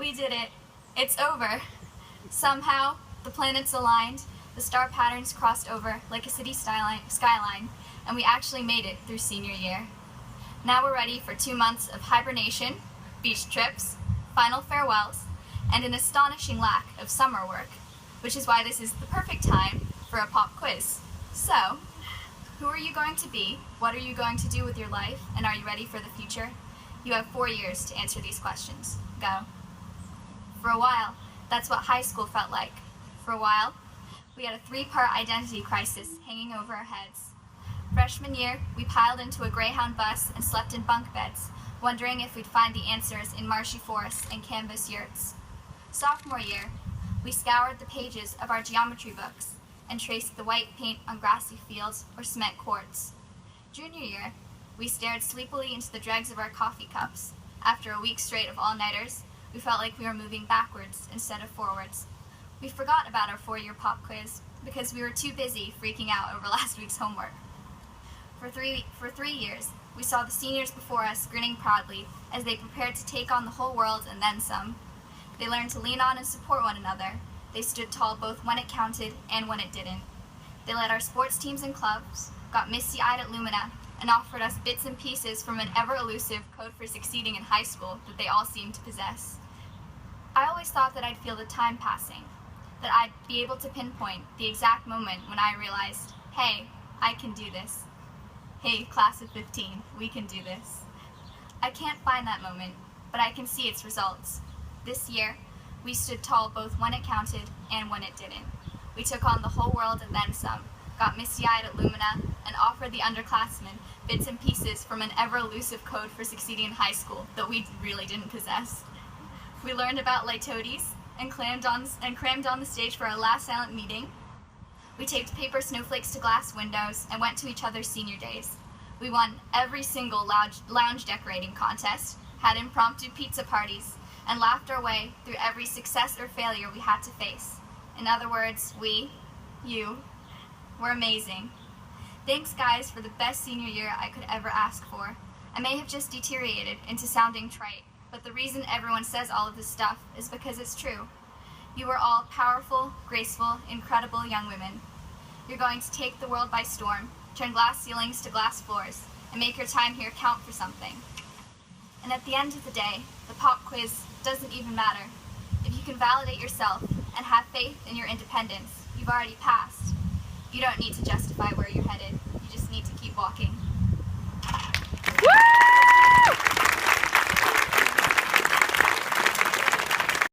We did it. It's over. Somehow, the planets aligned, the star patterns crossed over like a city skyline, and we actually made it through senior year. Now we're ready for 2 months of hibernation, beach trips, final farewells, and an astonishing lack of summer work, which is why this is the perfect time for a pop quiz. So, who are you going to be? What are you going to do with your life? And are you ready for the future? You have 4 years to answer these questions. Go. For a while, that's what high school felt like. For a while, we had a 3-part identity crisis hanging over our heads. Freshman year, we piled into a Greyhound bus and slept in bunk beds, wondering if we'd find the answers in marshy forests and canvas yurts. Sophomore year, we scoured the pages of our geometry books and traced the white paint on grassy fields or cement courts. Junior year, we stared sleepily into the dregs of our coffee cups. After a week straight of all-nighters, we felt like we were moving backwards instead of forwards. We forgot about our 4-year pop quiz because we were too busy freaking out over last week's homework. For three years, we saw the seniors before us grinning proudly as they prepared to take on the whole world and then some. They learned to lean on and support one another. They stood tall both when it counted and when it didn't. They led our sports teams and clubs, got misty-eyed at Lumina, and offered us bits and pieces from an ever-elusive code for succeeding in high school that they all seemed to possess. I always thought that I'd feel the time passing, that I'd be able to pinpoint the exact moment when I realized, hey, I can do this. Hey, class of 15, we can do this. I can't find that moment, but I can see its results. This year, we stood tall both when it counted and when it didn't. We took on the whole world and then some, got misty-eyed at Lumina, and offered the underclassmen bits and pieces from an ever-elusive code for succeeding in high school that we really didn't possess. We learned about litotes and crammed on the stage for our last silent meeting. We taped paper snowflakes to glass windows and went to each other's senior days. We won every single lounge decorating contest, had impromptu pizza parties, and laughed our way through every success or failure we had to face. In other words, you, were amazing. Thanks, guys, for the best senior year I could ever ask for. I may have just deteriorated into sounding trite, but the reason everyone says all of this stuff is because it's true. You are all powerful, graceful, incredible young women. You're going to take the world by storm, turn glass ceilings to glass floors, and make your time here count for something. And at the end of the day, the pop quiz doesn't even matter. If you can validate yourself and have faith in your independence, you've already passed. You don't need to justify where you're headed. You just need to keep walking. Woo!